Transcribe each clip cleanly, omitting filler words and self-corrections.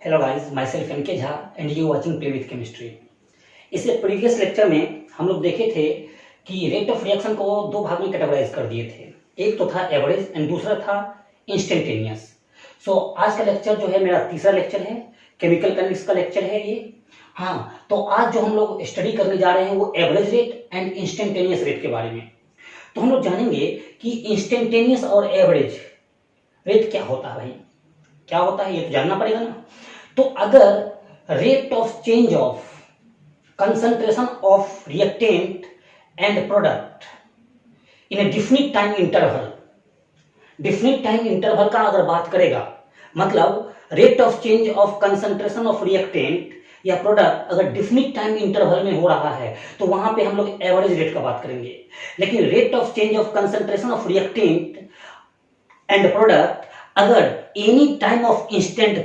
Hello guys, myself N K Jha and you watching play with chemistry. इससे previous lecture में हम लोग देखे थे कि रेट ऑफ रिएक्शन को दो भाग में कैटेगराइज कर दिए थे। एक तो था एवरेज एंड दूसरा था इंस्टेंटेनियस। सो आज का लेक्चर जो है मेरा तीसरा लेक्चर है, केमिकल कैमिक्स का लेक्चर है ये। हाँ, तो आज जो हम लोग स्टडी करने जा रहे हैं वो average rate and instantaneous rate के बारे में। तो हम लोग जानेंगे कि इंस्टेंटेनियस और एवरेज रेट क्या होता है। भाई क्या होता है ये तो जानना पड़ेगा ना। तो अगर rate of change of concentration of reactant and product in A definite time interval का अगर बात करेगा, मतलब rate of change of concentration of reactant या प्रोडक्ट अगर डिफिनिट टाइम इंटरवल में हो रहा है तो वहां पे हम लोग एवरेज रेट का बात करेंगे। लेकिन rate of change of concentration of reactant and product अगर एनी टाइम ऑफ इंस्टेंट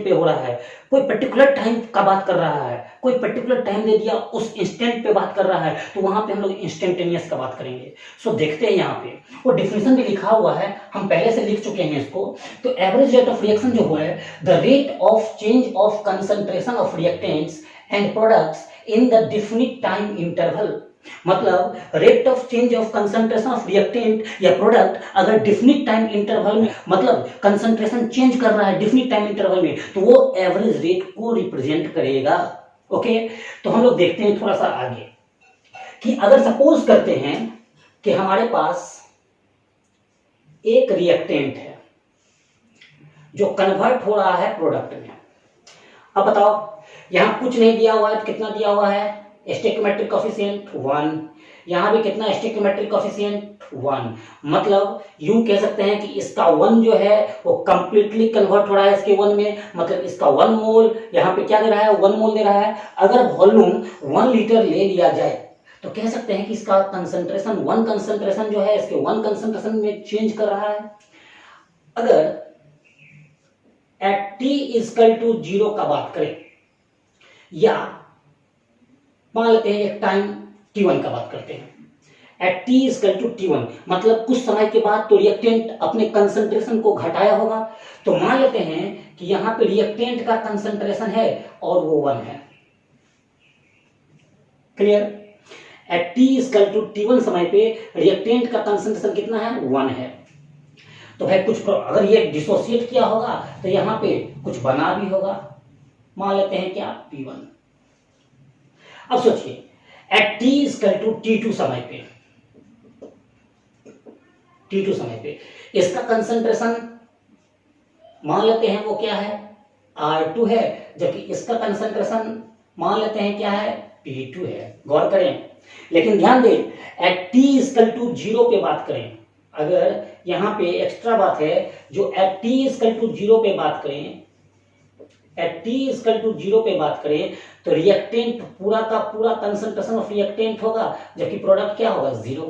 पे हो रहा है, कोई पर्टिकुलर टाइम का बात कर रहा है, कोई पर्टिकुलर टाइम दे दिया उस इंस्टेंट पे बात कर रहा है, तो वहां पे हम लोग इंस्टेंटेनियस का बात करेंगे। सो देखते हैं यहाँ पे वो डिफिनेशन भी लिखा हुआ है, हम पहले से लिख चुके हैं इसको। तो एवरेज रेट ऑफ रिएक्शन जो हुआ है, the rate of change of concentration of reactants and products in the definite time interval, मतलब rate of change of concentration of reactant या प्रोडक्ट अगर डिफिनिट टाइम इंटरवल में, मतलब कंसंट्रेशन चेंज कर रहा है डिफिनिट टाइम इंटरवल में, तो वो एवरेज रेट को रिप्रेजेंट करेगा। ओके, तो हम लोग देखते हैं थोड़ा सा आगे कि अगर सपोज करते हैं कि हमारे पास एक रिएक्टेंट है जो कन्वर्ट हो रहा है प्रोडक्ट में। अब बताओ, यहां कुछ नहीं दिया हुआ है तो कितना दिया हुआ है? स्टोइकियोमेट्रिक कोएफिशिएंट 1, यहां भी कितना स्टोइकियोमेट्रिक कोएफिशिएंट 1, मतलब यूं कह सकते हैं कि इसका 1 जो है वो कंप्लीटली कन्वर्ट हो रहा है इसके 1 में, मतलब इसका 1 मोल यहां पे क्या दे रहा है? 1 मोल दे रहा है। अगर वॉल्यूम 1 लीटर ले लिया जाए तो कह सकते हैं कि इसका कंसंट्रेशन 1 कंसंट्रेशन जो है इसके 1 कंसंट्रेशन में चेंज कर रहा है। अगर एट t इक्वल टू 0 का बात करें या मान लेते हैं एक टाइम t1 का बात करते हैं, eight t equal to t1, मतलब कुछ समय के बाद तो रिएक्टेंट अपने कंसंट्रेशन को घटाया होगा। तो मान लेते हैं कि यहां पे रिएक्टेंट का कंसंट्रेशन है और वो 1 है। Clear? At t equal to t1 समय पे रिएक्टेंट का कंसंट्रेशन कितना है? 1 है। तो भाई कुछ अगर ये डिसोसिएट किया होगा तो यहां पे कुछ बना भी होगा, मान लेते हैं क्या? P1। अब सोचिए eight t equal to t2 समय पे इसका कंसंट्रेशन मान लेते हैं वो क्या है? R2 है, जबकि इसका कंसंट्रेशन मान लेते हैं क्या है? P2 है। गौर करें, लेकिन ध्यान दें एट t इक्वल टू 0 पे बात करें, अगर यहां पे एक्स्ट्रा बात है जो एट t इक्वल टू 0 पे बात करें, एट t इक्वल टू 0 पे बात करें तो रिएक्टेंट पूरा का पूरा कंसंट्रेशन ऑफ रिएक्टेंट होगा, जबकि प्रोडक्ट क्या होगा? 0।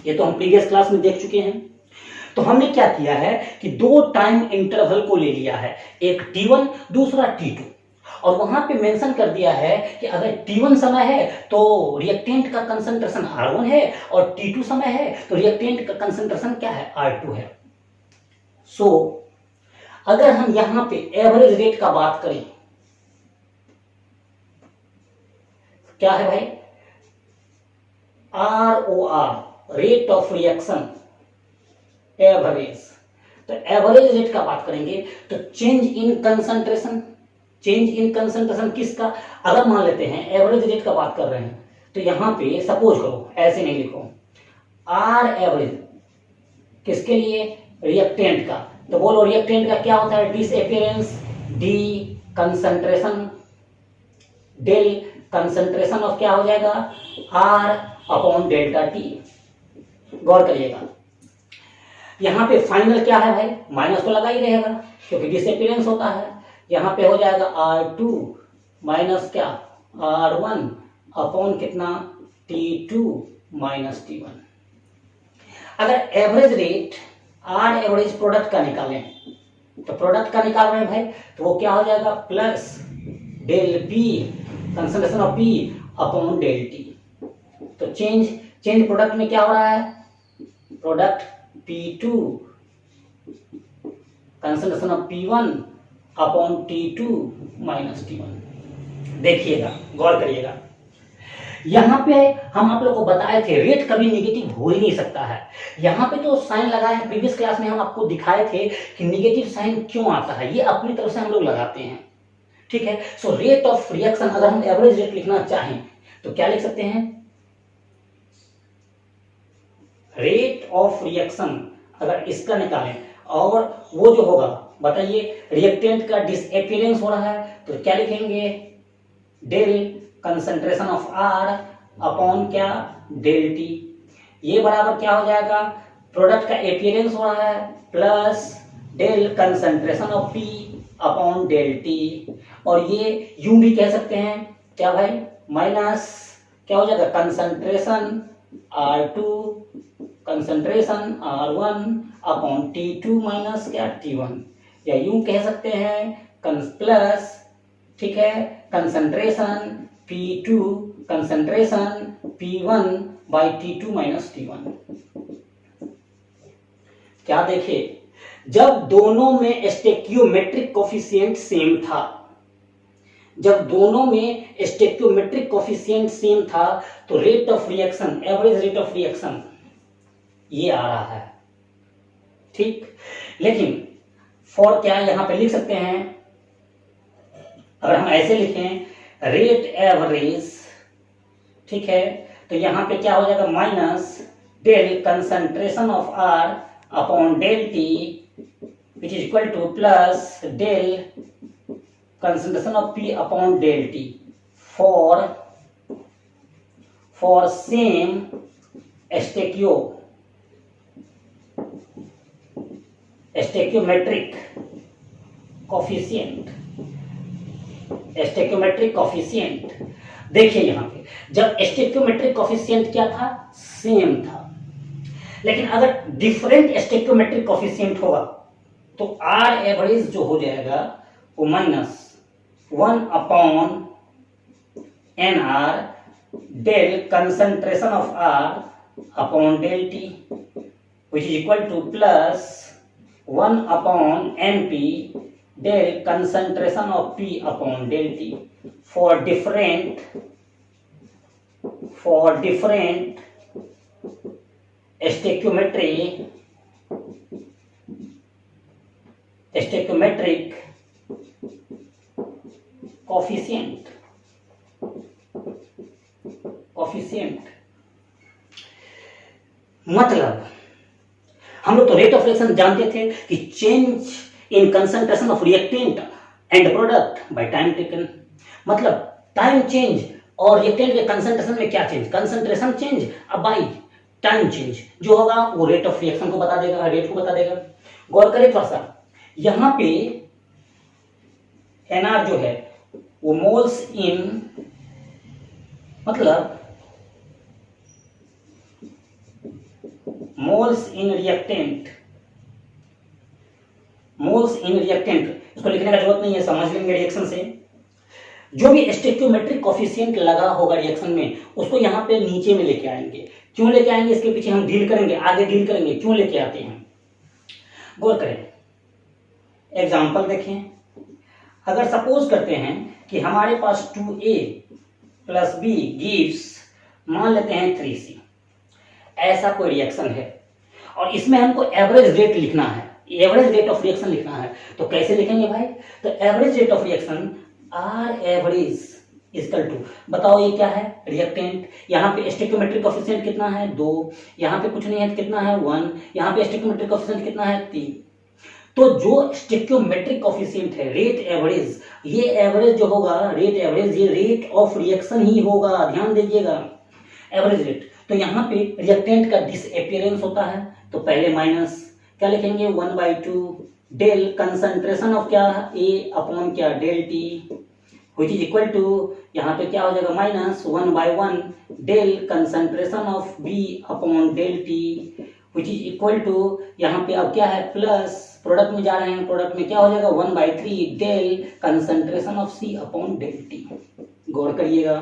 ये तो हम प्रीवियस क्लास में देख चुके हैं। तो हमने क्या किया है कि दो टाइम इंटरवल को ले लिया है, एक t1 दूसरा t2, और वहां पे मेंशन कर दिया है कि अगर t1 समय है तो रिएक्टेंट का कंसंट्रेशन R1 है और t2 समय है तो रिएक्टेंट का कंसंट्रेशन क्या है? R2 है। सो अगर हम यहां पे एवरेज रेट का बात करें, क्या है भाई? ROR, rate of reaction average. तो एवरेज रेट का बात करेंगे तो चेंज इन कंसंट्रेशन किसका? अगर मान लेते हैं एवरेज रेट का बात कर रहे हैं तो यहां पे सपोज करो, ऐसे नहीं लिखो, R एवरेज किसके लिए? रिएक्टेंट का। तो बोलो रिएक्टेंट का क्या होता है? Disappearance, D concentration, del concentration of क्या हो जाएगा? R upon delta T. गौर करिएगा, यहां पे फाइनल क्या है भाई? माइनस तो लगा ही रहेगा क्योंकि डिसअपीयरेंस होता है। यहां पे हो जाएगा R2 माइनस क्या? R1 अपॉन कितना? T2 minus T1। अगर average rate R average product का निकालें, तो प्रोडक्ट का निकाल रहे हैं भाई, तो वो क्या हो जाएगा? Plus del P concentration of P upon del T। तो चेंज प्रोडक्ट में क्या हो रहा है? Product P2 concentration of P1 upon T2 minus T1। देखिएगा, गौर करिएगा, यहां पे हम आप लोग को बताए थे रेट कभी नेगेटिव हो ही नहीं सकता है। यहां पे तो साइन लगाए हैं, प्रीवियस क्लास में हम आपको दिखाए थे कि नेगेटिव साइन क्यों आता है, ये अपनी तरफ से हम लोग लगाते हैं, ठीक है। सो रेट ऑफ रिएक्शन अगर हम एवरेज रेट लिखना चाहें तो क्या लिख सकते हैं, रेट ऑफ रिएक्शन अगर इसका निकालें और वो जो होगा, बताइए रिएक्टेंट का डिसअपीयरेंस हो रहा है तो क्या लिखेंगे, del concentration of R upon क्या, डेल टी। ये बराबर क्या हो जाएगा, प्रोडक्ट का अपीयरेंस हो रहा है plus del concentration of P upon del T. और ये यूं भी कह सकते हैं क्या भाई, माइनस क्या हो जाएगा, concentration R2 concentration R1 upon T2 minus क्या T1, या यूं कह सकते हैं प्लस, ठीक है, concentration P2 concentration P1 by T2 minus T1। क्या देखे, जब दोनों में स्टोइकियोमेट्रिक कोफिशिएंट सेम था, जब दोनों में स्टोइकियोमेट्रिक कोफिशिएंट सेम था तो rate of reaction, average rate of reaction ये आ रहा है, ठीक। लेकिन फॉर क्या यहां पे लिख सकते हैं, अगर हम ऐसे लिखें रेट एवरेज, ठीक है, तो यहां पे क्या हो जाएगा, minus del concentration of R upon del T which is equal to plus del concentration of P upon del T for same stoichiometric coefficient, stoichiometric coefficient. देखिए यहां पे जब स्टोइकियोमेट्रिक कोफिशिएंट क्या था, सेम था, लेकिन अगर डिफरेंट स्टोइकियोमेट्रिक कोफिशिएंट होगा तो आर एवरेज जो हो जाएगा वो minus 1 upon N R del concentration of R upon del T which is equal to plus 1 upon N P del concentration of P upon del T for different stoichiometric coefficient मतलब हम लोग तो rate of reaction जानते थे कि change in concentration of reactant and product bye time taken, मतलब time change और reactant के कंसंट्रेशन में क्या चेंज, कंसंट्रेशन चेंज अब बाय टाइम चेंज जो होगा वो रेट ऑफ रिएक्शन को बता देगा, रेट को बता देगा। गौर करें थोड़ा सा, यहां पे एनआर जो है वो मोल्स इन, मतलब moles in reactant, moles in reactant, इसको लिखने का जरूरत नहीं है, समझ लेंगे रिएक्शन से। जो भी स्टोइकियोमेट्रिक कोफिशिएंट लगा होगा रिएक्शन में उसको यहां पे नीचे में लेके आएंगे। क्यों लेके आएंगे, इसके पीछे हम डील करेंगे, आगे डील करेंगे क्यों लेके आते हैं। गौर करें, एग्जांपल देखें, अगर सपोज करते हैं कि हमारे पास 2a प्लस बी गिव्स, मान लेते हैं 3c, ऐसा कोई रिएक्शन है और इसमें हमको एवरेज रेट लिखना है, एवरेज रेट ऑफ रिएक्शन लिखना है, तो कैसे लिखेंगे भाई, तो average rate of reaction R average equal to, बताओ ये क्या है, रिएक्टेंट, यहाँ पे स्टोइकियोमेट्रिक कोफिशिएंट कितना है 2, यहाँ पे कुछ नहीं है कितना है 1, यहाँ पे स्टोइकियोमेट्रिक कोफिशिएंट कितना है 3। तो जो स्टोइकियोमेट्रिक कोफिशिएंट है रेट एवरेज, ये एवरेज जो होगा रेट एवरेज, ये रेट ऑफ रिएक्शन ही होगा, ध्यान दीजिएगा, एवरेज रेट। तो यहाँ पे रिएक्टेंट का डिसअपीयरेंस होता है तो पहले माइनस क्या लिखेंगे 1/2 डेल कंसंट्रेशन ऑफ क्या ए अपॉन क्या del T which is equal to, यहाँ पे क्या हो जाएगा minus 1/1 del concentration of B upon del T which is equal to, यहाँ पे अब क्या है प्लस, प्रोडक्ट में जा रहे हैं, प्रोडक्ट में क्या हो जाएगा 1/3 del concentration of C upon del T. गौर करिएगा,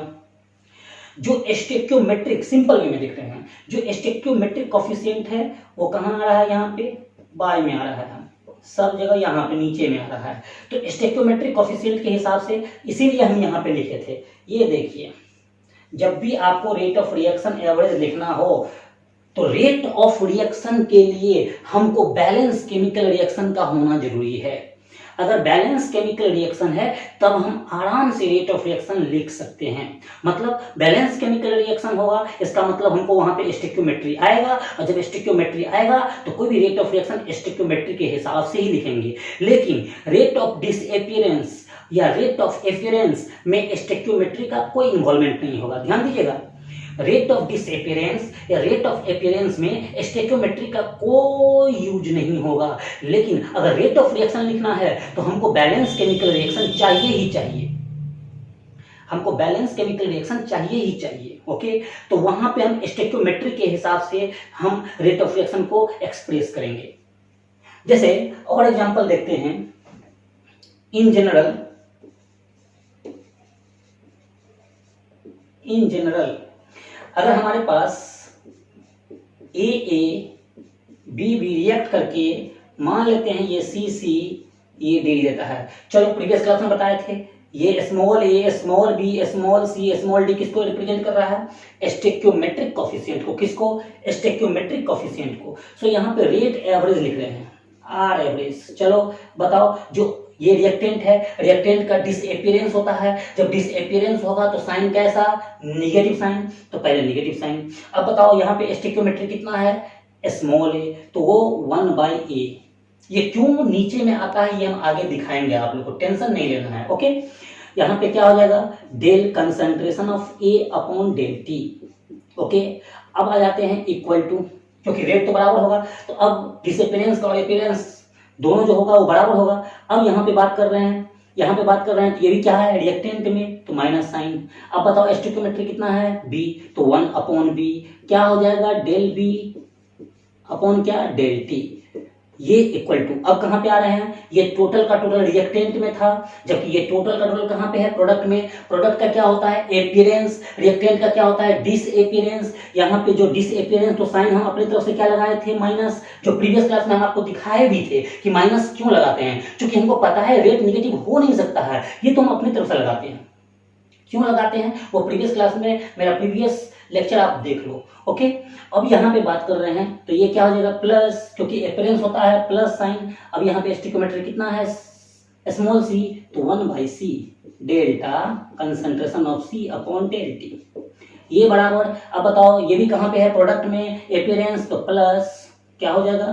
जो स्टोइकियोमेट्रिक, सिंपल वे में देख रहे हैं, जो स्टोइकियोमेट्रिक कोफिशिएंट है वो कहाँ आ रहा है, यहाँ पे बाय में आ रहा है, सब जगह यहाँ पे नीचे में आ रहा है। तो स्टेक्योमेट्रिक कोफिशिएंट के हिसाब से इसीलिए हम यहाँ पे लिखे थे। ये देखिए, जब भी आपको रेट ऑफ रिएक्शन एवरेज लिखना हो तो रेट ऑफ रिएक्शन के लिए हमको बैलेंस केमिकल रिएक्शन का होना जरूरी है। अगर बैलेंस केमिकल रिएक्शन है तब हम आराम से रेट ऑफ रिएक्शन लिख सकते हैं। मतलब बैलेंस केमिकल रिएक्शन होगा, इसका मतलब हमको वहां पे स्टोइकियोमेट्री आएगा, और जब स्टोइकियोमेट्री आएगा तो कोई भी रेट ऑफ रिएक्शन स्टोइकियोमेट्री के हिसाब से ही लिखेंगे। लेकिन रेट ऑफ डिसअपीयरेंस या रेट ऑफ एपियरेंस में स्टोइकियोमेट्री का कोई इन्वॉल्वमेंट नहीं होगा। ध्यान दीजिएगा, रेट ऑफ डिसअपीयरेंस या रेट ऑफ एपियरेंस में स्टोइकियोमेट्री का कोई यूज नहीं होगा। लेकिन अगर रेट ऑफ रिएक्शन लिखना है तो हमको बैलेंस केमिकल रिएक्शन चाहिए ही चाहिए, हमको बैलेंस केमिकल रिएक्शन चाहिए ही चाहिए। ओके, तो वहां पे हम स्टोइकियोमेट्री के हिसाब से हम रेट ऑफ रिएक्शन को एक्सप्रेस करेंगे। जैसे और एग्जांपल देखते हैं। इन जनरल अगर हमारे पास ए बी रिएक्ट करके मान लेते हैं ये सी ये डी देता है। चलो प्रीवियस क्लास में बताए थे, ये स्मॉल ए small B small C small D किसको रिप्रेजेंट कर रहा है? स्टोइकियोमेट्रिक कोफिशिएंट को। किसको? स्टोइकियोमेट्रिक कोफिशिएंट को। सो यहाँ पे रेट एवरेज लिख रहे हैं, आर एवरेज। चलो बताओ, जो ये रिएक्टेंट है, रिएक्टेंट का डिसअपीयरेंस होता है। जब डिसअपीयरेंस होगा तो साइन कैसा? Negative sign. तो पहले नेगेटिव साइन। अब बताओ यहाँ पे स्टोइकियोमेट्री कितना है? स्मॉल ए, तो वो 1/a। ये क्यों नीचे में आता है ये हम आगे दिखाएंगे, आप लोग को टेंशन नहीं लेना है। ओके, यहाँ पे क्या हो जाएगा? Del concentration of A upon del T. Okay, अब आ जाते हैं इक्वल टू, क्योंकि रेट तो बराबर होगा तो अब डिसअपीयरेंस और अपीयरेंस दोनों जो होगा वो बराबर होगा। अब यहाँ पे बात कर रहे हैं, तो ये भी क्या है? रिएक्टेंट में, तो माइनस साइन। अब बताओ स्टोइकियोमेट्री कितना है? बी, तो 1/b क्या हो जाएगा? डेल बी अपॉन क्या? Del T. ये इक्वल टू, अब कहां पे आ रहे हैं? ये टोटल का टोटल रिएक्टेंट में था, जबकि ये टोटल का टोटल कहां पे है? प्रोडक्ट में। प्रोडक्ट का क्या होता है? एपियरेंस। रिएक्टेंट का क्या होता है? डिसअपीयरेंस। यहाँ पे जो डिसअपीयरेंस, तो साइन हम अपनी तरफ से क्या लगाए थे? माइनस। जो प्रीवियस क्लास में हम आपको दिखाए भी थे कि माइनस क्यों लगाते हैं, क्योंकि हमको पता है रेट निगेटिव हो नहीं सकता है, ये तो हम अपनी तरफ से लगाते हैं। क्यों लगाते हैं वो प्रीवियस क्लास में, मेरा प्रीवियस लेक्चर आप देख लो। ओके, अब यहाँ पे बात कर रहे हैं तो ये क्या हो जाएगा? प्लस, क्योंकि अपीयरेंस होता है प्लस साइन। अब यहाँ पे स्टोइकियोमेट्री कितना है? स्मॉल सी, तो 1/c delta concentration of C upon del T. ये बराबर, अब बताओ ये भी कहाँ पे है? प्रोडक्ट में। अपीयरेंस तो प्लस क्या हो जाएगा?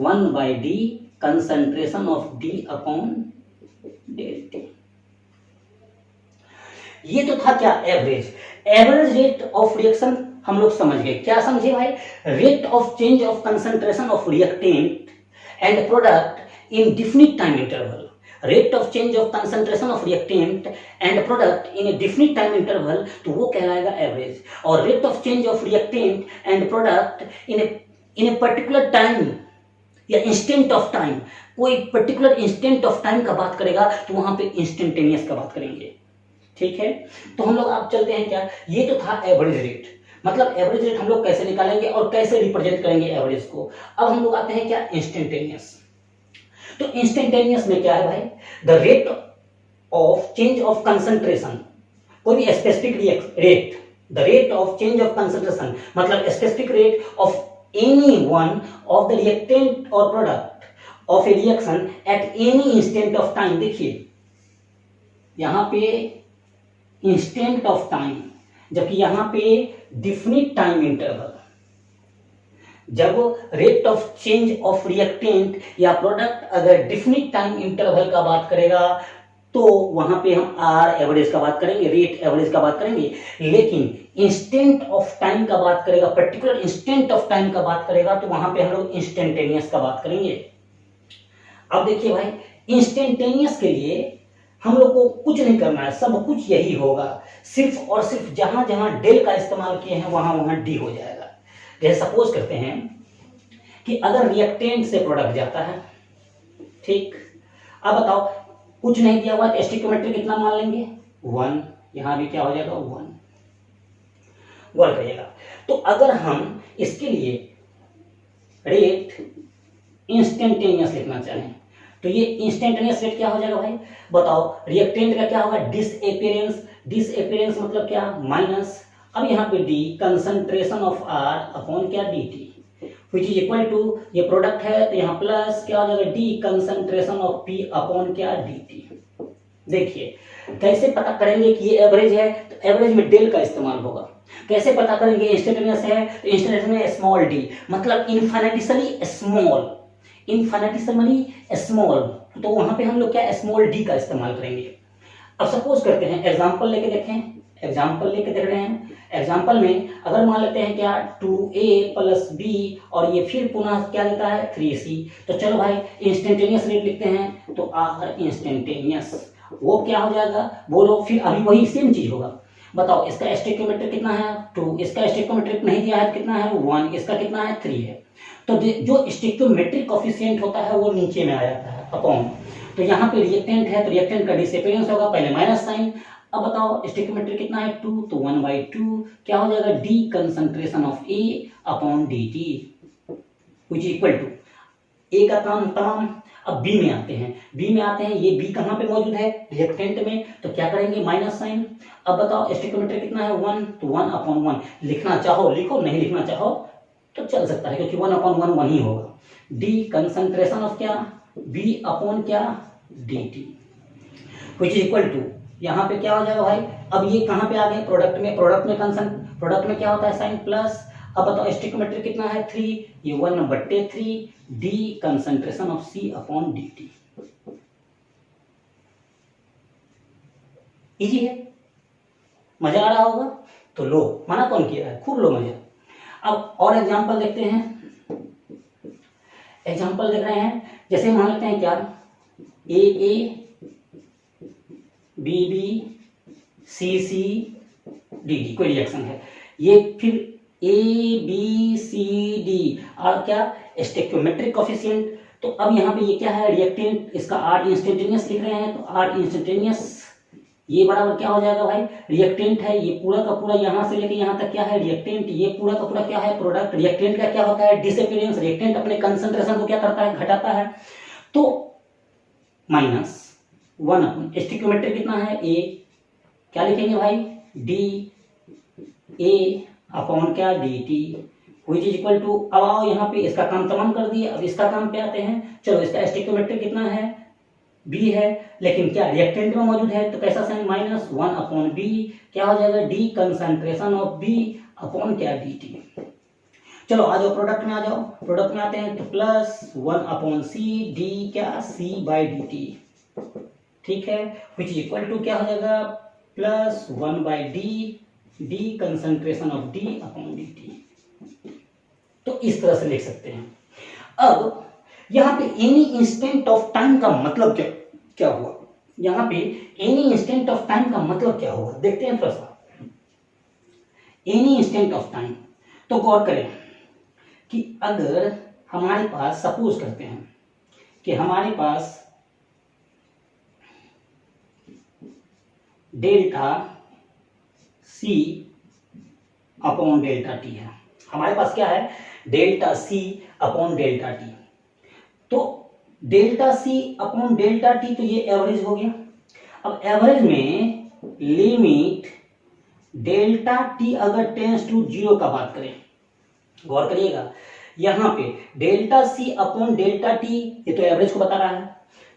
1/d concentration of D upon del T. ये तो था क्या? एवरेज रेट ऑफ रिएक्शन हम लोग समझ गए। क्या समझे भाई? Rate of change of concentration of reactant and product in definite time interval. Rate of change of concentration of reactant and product in A definite time interval, तो वो कहलाएगा एवरेज। और rate of change of reactant and product in a particular time या instant of time, कोई particular instant of time का बात करेगा तो वहां पे इंस्टेंटेनियस का बात करेंगे। ठीक है, तो हम लोग आप चलते हैं क्या? ये तो था एवरेज रेट। मतलब एवरेज रेट हम लोग कैसे निकालेंगे और कैसे रिप्रेजेंट करेंगे एवरेज को। अब हम लोग आते हैं क्या? इंस्टेंटेनियस। तो इंस्टेंटेनियस में क्या है भाई? The rate of change of concentration, कोई भी specific rate, the rate of change of concentration मतलब specific rate of any one of the reactant और product of a reaction at any instant of time. देखिए यहां पे instant of time, जबकि यहां पे डिफिनिट टाइम इंटरवल। जब rate of change of reactant या प्रोडक्ट अगर डिफिनिट टाइम इंटरवल का बात करेगा तो वहां पे हम आर एवरेज का बात करेंगे, रेट एवरेज का बात करेंगे। लेकिन इंस्टेंट ऑफ टाइम का बात करेगा, पर्टिकुलर इंस्टेंट ऑफ टाइम का बात करेगा तो वहां पे हम लोग इंस्टेंटेनियस का बात करेंगे। अब देखिए भाई, इंस्टेंटेनियस के लिए हम लोग को कुछ नहीं करना है, सब कुछ यही होगा। सिर्फ और सिर्फ जहां जहां डेल का इस्तेमाल किए हैं वहां वहां डी हो जाएगा। जैसे सपोज करते हैं कि अगर रिएक्टेंट से प्रोडक्ट जाता है, ठीक, अब बताओ कुछ नहीं दिया हुआ तो स्टोइकियोमेट्री कितना मान लेंगे? 1। यहां भी क्या हो जाएगा? 1 वर्क करेगा। तो अगर हम इसके लिए रेट इंस्टेंटेनियस लिखना चाहें तो ये इंस्टेंटेनियस रेट क्या हो जाएगा भाई, बताओ। रिएक्टेंट का क्या होगा, डिसअपियरेंस, डिसअपियरेंस मतलब क्या, माइनस, अब यहाँ पे D concentration of R upon क्या, D T, which is equal to, ये प्रोडक्ट है तो यहाँ प्लस क्या हो जाएगा, D concentration of P upon क्या, डी टी। देखिए कैसे पता करेंगे कि ये एवरेज है, तो एवरेज में डेल का इस्तेमाल होगा। कैसे पता करेंगे इंस्टेंटेनियस है, तो इंस्टेंटेनियस में स्मॉल डी मतलब इन्फिनिटिसली स्मॉल, इन्फिनिटिसली स्मॉल, तो वहां पे हम लोग क्या स्मॉल डी का इस्तेमाल करेंगे। अब सपोज करते हैं एग्जांपल लेके देखें, एग्जांपल लेके देख रहे हैं। एग्जांपल में अगर मान लेते हैं क्या 2a प्लस बी और ये फिर पुनः क्या देता है 3c, तो चलो भाई इंस्टेंटेनियस रेट लिखते हैं, तो आर इंस्टेंटेनियस वो क्या हो जाएगा, बोलो, फिर अभी वही सेम चीज होगा। बताओ इसका स्टोइकियोमेट्रिक कितना है 2, इसका स्टोइकियोमेट्रिक नहीं दिया है कितना है 1, इसका कितना है 3 है। तो जो स्टोइकियोमेट्रिक कोफिशिएंट होता है वो नीचे में आ जाता है अपॉन, तो यहाँ पे रिएक्टेंट है तो रिएक्टेंट का डिसअपियरेंस होगा, पहले माइनस साइन। अब बताओ स्टोइकियोमेट्रिक कितना है 2, तो 1/2 क्या हो जाएगा, D concentration of A upon D T, which equal to A का काम तमाम। अब बी में आते हैं, बी में आते हैं, ये बी कहाँ पे मौजूद है, रिएक्टेंट में, तो क्या करेंगे माइनस साइन। अब बताओ स्टोइकियोमेट्रिक कितना है 1, तो 1/1, लिखना चाहो लिखो, नहीं लिखना चाहो तो चल सकता है, क्योंकि 1/1 1 ही होगा। डी कंसंट्रेशन ऑफ क्या, बी अपॉन क्या, D T, which is equal to, यहाँ पे क्या हो जाएगा भाई, अब ये कहाँ पे आ गए प्रोडक्ट में, प्रोडक्ट में क्या होता है साइन प्लस। अब बताओ स्टोइकियोमेट्रिक कितना है 3, ये 1/3 D concentration of C upon D T. Easy है, मजा आ रहा होगा तो लो, मना कौन किया है, खूब लो मजा। अब और एग्जांपल देखते हैं, एग्जांपल देख रहे हैं, जैसे मान लेते हैं क्या A B B C C D D, कोई रिएक्शन है, ये फिर ए बी सी डी और क्या स्टोइकियोमेट्रिक कोफिशिएंट। तो अब यहाँ पे ये क्या है रिएक्टेंट, इसका आर इंस्टेंटेनियस लिख रहे हैं, तो आर इंस्टेंटेनियस ये बराबर क्या हो जाएगा भाई, रिएक्टेंट है, ये पूरा का पूरा यहाँ से लेके यहाँ तक क्या है रिएक्टेंट, ये पूरा का पूरा क्या है प्रोडक्ट। रिएक्टेंट का क्या होता है डिसअपियरेंस, रिएक्टेंट अपने कंसंट्रेशन को क्या करता है, घटाता है, तो माइनस 1 अपन स्टोइकियोमेट्रिक कितना है ए, क्या लिखेंगे भाई डी ए अपॉन क्या D T, which is equal to, अब आओ यहाँ पे इसका काम तमाम कर दिए, अब इसका काम पे आते हैं। चलो इसका स्टोइकियोमेट्रिक कितना है बी है, लेकिन क्या रिएक्टेंट में मौजूद है, तो कैसा साइन -1 अपॉन बी, क्या हो जाएगा D concentration of B upon क्या डी टी। चलो आ जाओ प्रोडक्ट में, आ जाओ प्रोडक्ट में आते हैं, तो +1 अपॉन सी डी क्या C/dt, ठीक है, विच इज इक्वल टू क्या हो जाएगा +1/d D concentration of D upon D T. तो इस तरह से लिख सकते हैं। अब यहाँ पे एनी इंस्टेंट ऑफ टाइम का मतलब क्या हुआ, यहाँ पे एनी इंस्टेंट ऑफ टाइम का मतलब क्या होगा, देखते हैं थोड़ा सा। एनी इंस्टेंट ऑफ टाइम, तो गौर करें कि अगर हमारे पास सपोज करते हैं कि हमारे पास delta C upon delta T है, हमारे पास क्या है delta C upon delta T, तो delta C upon delta T, तो ये एवरेज हो गया। अब एवरेज में लिमिट डेल्टा टी अगर टेंस टू 0 का बात करें, गौर करिएगा यहां पे delta C upon delta T, ये तो एवरेज को बता रहा है,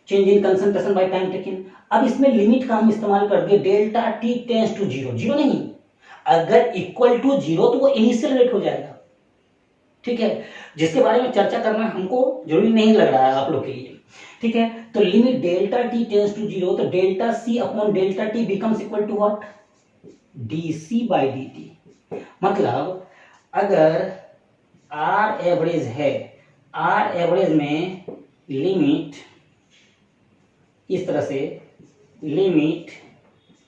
change in concentration by time taken. अब इसमें लिमिट का हम इस्तेमाल कर दिए डेल्टा टी टेंस टू 0, 0 नहीं, अगर इक्वल टू 0 तो वो इनिशियल रेट हो जाएगा, ठीक है, जिसके बारे में चर्चा करना हमको जरूरी नहीं लग रहा है आप लोग के लिए, ठीक है। तो limit delta T tends to 0, तो delta C upon delta T becomes equal to what, dc/dt। मतलब अगर आर एवरेज है, आर एवरेज में लिमिट इस तरह से, limit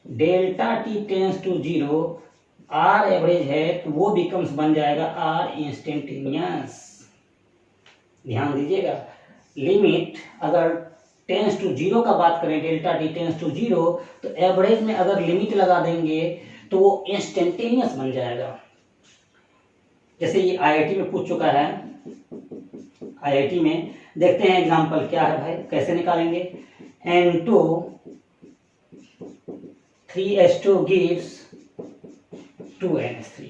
delta T tends to 0 R average है, तो वो बिकम्स बन जाएगा आर इंस्टेंटेनियस। ध्यान दीजिएगा, लिमिट अगर टेंस टू 0 का बात करें, डेल्टा टी टेंस टू 0, तो एवरेज में अगर लिमिट लगा देंगे तो वो इंस्टेंटेनियस बन जाएगा। जैसे ये आईआईटी में पूछ चुका है, आईआईटी में देखते हैं एग्जांपल क्या है भाई, कैसे निकालेंगे। N2 3H2 gives 2NH3।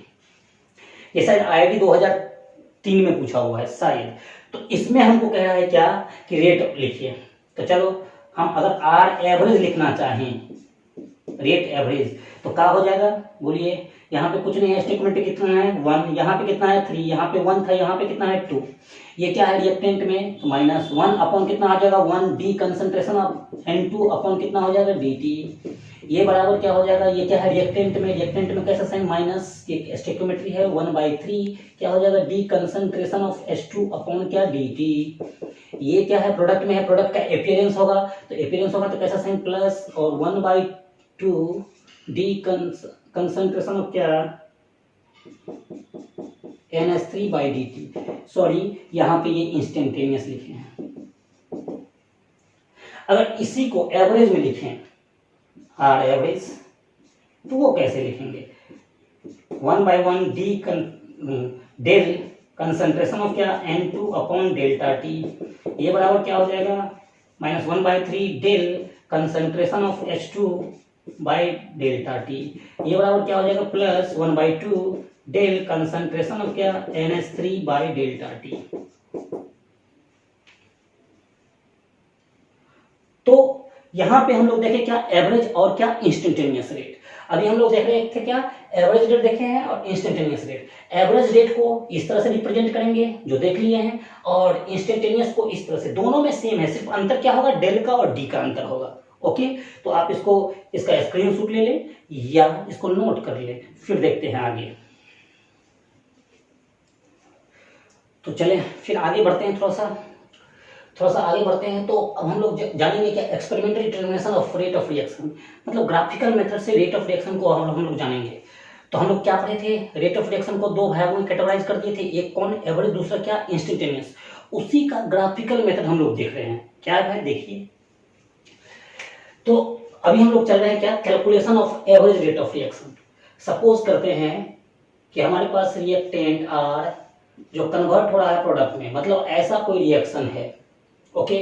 ये शायद IIT 2003 में पूछा हुआ है शायद। तो इसमें हमको कह रहा है क्या कि रेट लिखिए। तो चलो हम अगर आर एवरेज लिखना चाहें, रेट एवरेज, तो क्या हो जाएगा बोलिए। यहाँ पे कुछ नहीं है, स्टेटमेंट कितना है 1, यहाँ पे कितना है 3, यहाँ पे 1 था, यहाँ पे कितना है 2। ये क्या है रिएक्टेंट में, तो -1 अपॉन कितना आ जाएगा 1 D concentration of N2 upon कितना हो जाएगा dt। ये बराबर क्या हो जाएगा, ये क्या है रिएक्टेंट में कैसा साइन माइनस, ये स्टेटोमेट्री है 1/3 क्या हो जाएगा D concentration of H2 upon क्या dt। ये क्या है प्रोडक्ट में है, प्रोडक्ट का एपियरेंस होगा, तो एपियरेंस होगा तो कैसा साइन प्लस और 1/2 डी कंसंट्रेशन ऑफ क्या NH3/dt। सॉरी यहाँ पे ये इंस्टेंटेनियस लिखे हैं। अगर इसी को एवरेज में लिखें आर एवरेज, तो वो कैसे लिखेंगे 1/1 डी डेल कंसंट्रेशन ऑफ क्या N2 अपॉन डेल्टा टी। ये बराबर क्या हो जाएगा -1/3 del concentration of H2 by delta T. ये बराबर क्या हो जाएगा प्लस 1/2 डेल कंसंट्रेशन ऑफ क्या NH3 बाई डेल्टा टी। तो यहां पे हम लोग देखें क्या एवरेज और क्या इंस्टेंटेनियस रेट। अभी हम लोग देख रहे थे क्या एवरेज रेट देखे हैं और इंस्टेंटेनियस रेट। एवरेज रेट को इस तरह से रिप्रेजेंट करेंगे जो देख लिए हैं, और इंस्टेंटेनियस को इस तरह से। दोनों में सेम है, सिर्फ अंतर क्या होगा डेल का और डी का अंतर होगा। ओके, तो आप इसका स्क्रीनशॉट ले लें या इसको नोट कर लें, फिर देखते हैं आगे। तो चलें फिर आगे बढ़ते हैं, थोड़ा सा आगे बढ़ते हैं। तो अब हम लोग जानेंगे क्या experimental determination of rate of reaction, मतलब ग्राफिकल मेथड से रेट ऑफ रिएक्शन को हम लोग जानेंगे। तो हम लोग क्या पढ़े थे, रेट ऑफ रिएक्शन को दो भागों में कैटेगराइज कर दिए थे, एक कौन एवरेज, दूसरा क्या इंस्टेंटेनियस। उसी का ग्राफिकल मेथड हम लोग देख रहे हैं। क्या है भाई देखिए, तो अभी हम लोग चल रहे हैं क्या calculation of average rate of reaction. Suppose करते हैं कि हमारे पास रिएक्टेंट आर जो कन्वर्ट हो रहा है प्रोडक्ट में, मतलब ऐसा कोई रिएक्शन है। Okay,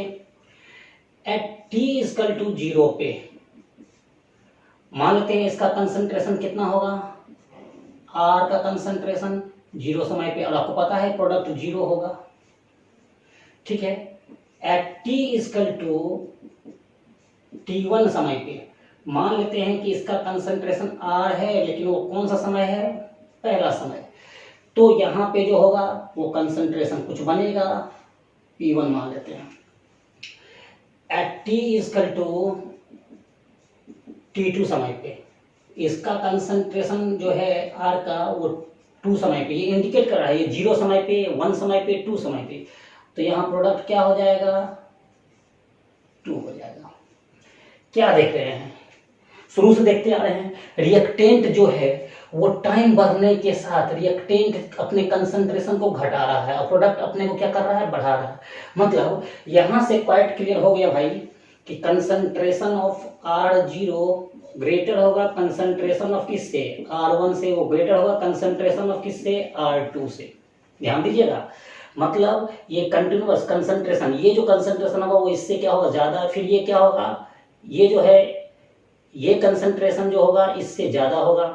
at T equal to 0 पे मान लेते हैं इसका कंसंट्रेशन कितना होगा, आर का कंसंट्रेशन 0 समय पे, और आपको पता है प्रोडक्ट 0 होगा। ठीक है, eight T equal to T1 समय पे मान लेते हैं कि इसका कंसंट्रेशन आर है, लेकिन वो कौन सा समय है, पहला समय। तो यहाँ पे जो होगा वो कंसंट्रेशन कुछ बनेगा P1 मान लेते हैं। Eight T equal to T2 समय पे इसका कंसंट्रेशन जो है आर का वो 2 समय पे, ये इंडिकेट कर रहा है, ये 0 समय पे, 1 समय पे, 2 समय पे। तो यहाँ प्रोडक्ट क्या हो जाएगा 2 हो जाएगा। क्या देख रहे हैं, शुरू से देखते आ रहे हैं, रिएक्टेंट जो है वो टाइम बढ़ने के साथ रिएक्टेंट अपने कंसंट्रेशन को घटा रहा है और प्रोडक्ट अपने को क्या कर रहा है, बढ़ा रहा है। मतलब यहां से क्वाइट क्लियर हो गया भाई कि कंसंट्रेशन ऑफ R0 ग्रेटर होगा कंसंट्रेशन ऑफ किससे, R1 से, वो ग्रेटर होगा कंसंट्रेशन ऑफ किससे, R2 से। ध्यान दीजिएगा, मतलब ये कंटिन्यूअस कंसंट्रेशन, ये जो कंसंट्रेशन होगा वो इससे क्या होगा ज्यादा, फिर ये क्या होगा, ये जो है ये कंसंट्रेशन जो होगा इससे ज्यादा होगा,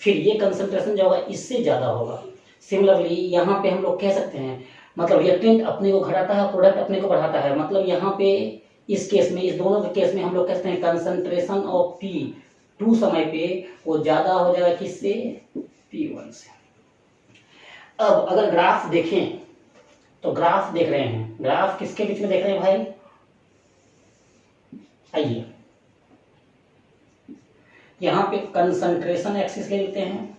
फिर ये कंसंट्रेशन जो होगा इससे ज्यादा होगा। सिमिलरली यहाँ पे हम लोग कह सकते हैं, मतलब रिएक्टेंट अपने को घटाता है, प्रोडक्ट अपने को बढ़ाता है। मतलब यहाँ पे इस केस में, इस दोनों के केस में हम लोग कहते हैं कंसंट्रेशन ऑफ P2 समय पे वो ज्यादा हो जाएगा किससे, P1 से। अब अगर ग्राफ देखें तो ग्राफ देख रहे हैं, ग्राफ किसके बीच में देख रहे हैं भाई, आइए यहां पे कंसंट्रेशन एक्सिस ले लेते हैं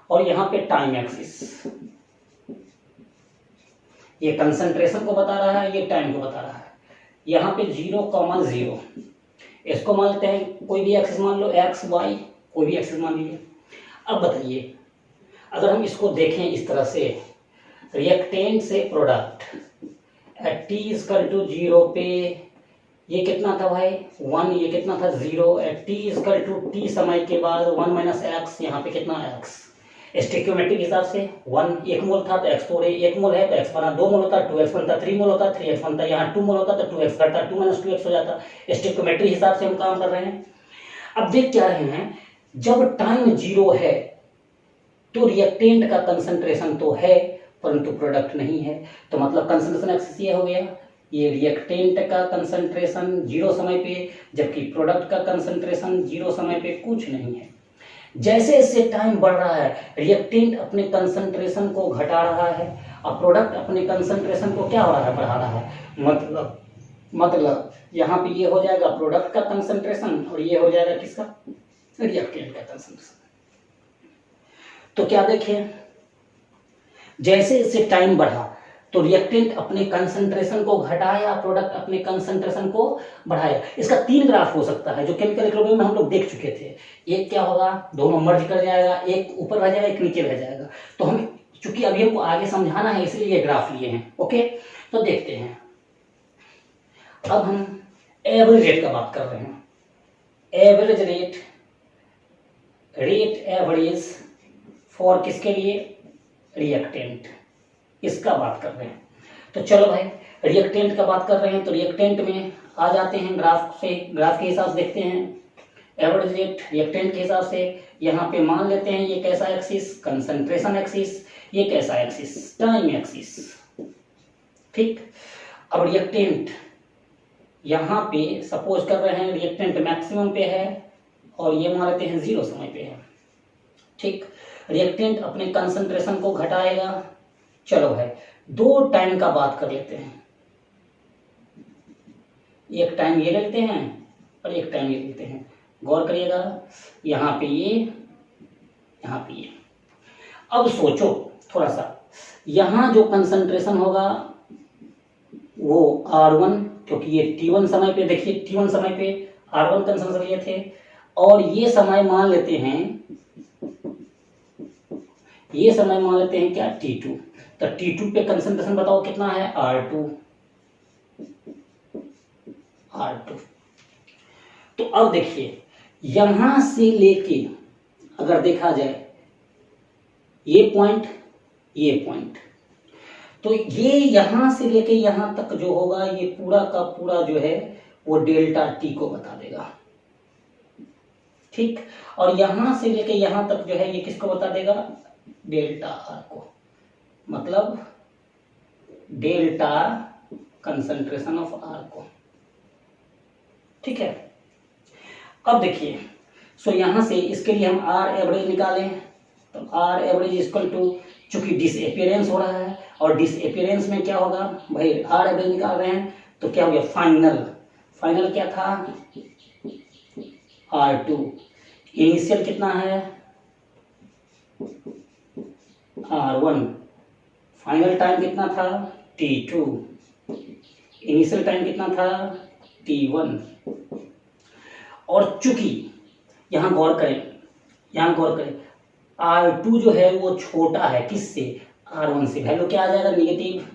और यहां पे टाइम एक्सिस। ये कंसंट्रेशन को बता रहा है, ये टाइम को बता रहा है। यहाँ पे 0,0 इसको मान लेते हैं, कोई भी एक्सिस मान लो, एक्स वाई कोई भी एक्सिस मान लीजिए। अब बताइए अगर हम इसको देखें इस तरह से, रिएक्टेंट से product at T equal to 0 पे ये कितना था भाई 1, ये कितना था 0, at T equal to T समय के बाद 1 - x, यहाँ पे कितना x, स्टोइकियोमेट्रिक हिसाब से 1 1 मोल था तो x फोर 1 मोल है तो x बना 2 मोल होता, 2x बनता 3 मोल होता, 3x बनता, यहाँ 2 मोल होता तो 2x घटता 2 - 2x हो जाता। स्टोइकियोमेट्रिक हिसाब से हम काम कर रहे हैं। अब देख क्या रहे हैं, जब टाइम 0 है तो रिएक्टेंट का कंसंट्रेशन तो है परंतु प्रोडक्ट नहीं है, तो मतलब कंसंट्रेशन एक्सिस ये हो गया, ये रिएक्टेंट का कंसंट्रेशन 0 समय पे, जबकि प्रोडक्ट का कंसंट्रेशन 0 समय पे कुछ नहीं है। जैसे जैसे टाइम बढ़ रहा है रिएक्टेंट अपने कंसंट्रेशन को घटा रहा है और प्रोडक्ट अपने कंसंट्रेशन को क्या हो रहा है, बढ़ा रहा है। मतलब यहाँ पे ये हो जाएगा प्रोडक्ट का कंसंट्रेशन और ये हो जाएगा किसका, रिएक्टेंट का कंसंट्रेशन। तो क्या देखें, जैसे जैसे टाइम बढ़ा तो रिएक्टेंट अपने कंसंट्रेशन को घटाया, प्रोडक्ट अपने कंसंट्रेशन को बढ़ाया। इसका 3 ग्राफ हो सकता है जो केमिकल इक्विलिब्रियम में हम लोग देख चुके थे। एक क्या होगा, दोनों मर्ज कर जाएगा, एक ऊपर रह जाएगा एक नीचे रह जाएगा। तो हम चूंकि अभी हमको आगे समझाना है इसलिए ये ग्राफ लिए हैं। ओके, तो देखते हैं। अब हम एवरेज रेट का बात कर रहे हैं। Average rate, rate average for किसके लिए, रिएक्टेंट, इसका बात कर रहे हैं। तो चलो भाई रिएक्टेंट का बात कर रहे हैं तो रिएक्टेंट में आ जाते हैं, ग्राफ से, ग्राफ के हिसाब से देखते हैं एवरेज रेट रिएक्टेंट के हिसाब से। यहाँ पे मान लेते हैं ये कैसा एक्सिस, कंसंट्रेशन एक्सिस, ये कैसा एक्सिस, टाइम एक्सिस। ठीक, अब रिएक्टेंट यहाँ पे सपोज कर रहे हैं रिएक्टेंट मैक्सिमम पे है और ये मान लेते हैं 0 समय पे है। ठीक, रिएक्टेंट अपने कंसंट्रेशन को घटाएगा। चलो भाई 2 टाइम का बात कर लेते हैं, एक टाइम ये लेते हैं और एक टाइम ये लेते हैं। गौर करिएगा, यहाँ पे ये, यहाँ पे ये। अब सोचो थोड़ा सा, यहाँ जो कंसंट्रेशन होगा वो R1, क्योंकि ये T1 समय पे, देखिए T1 समय पे R1 कंसंट्रेशन ये थे, और ये समय मान लेते हैं, ये समय मान लेते हैं क्या, T2। तो T2 पे कंसंट्रेशन बताओ कितना है, R2। तो अब देखिए यहां से लेके अगर देखा जाए ये पॉइंट, ये पॉइंट, तो ये यहां से लेके यहां तक जो होगा ये पूरा का पूरा जो है वो डेल्टा T को बता देगा। ठीक, और यहां से लेके यहां तक जो है ये किसको बता देगा, डेल्टा R को, मतलब डेल्टा कंसंट्रेशन ऑफ R को। ठीक है, अब देखिए, सो यहां से इसके लिए हम R एवरेज निकालें तो R एवरेज इक्वल टू, चूंकि डिसअपियरेंस हो रहा है और डिसअपियरेंस में क्या होगा भाई, R एवरेज निकाल रहे हैं तो क्या हो गया, फाइनल, फाइनल क्या था R2, इनिशियल कितना है R1, फाइनल टाइम कितना था T2, इनिशियल टाइम कितना था T1। और चूंकि यहां गौर करें, यहां गौर करें R2 जो है वो छोटा है किससे, R1 से, वैल्यू क्या आ जाएगा, नेगेटिव।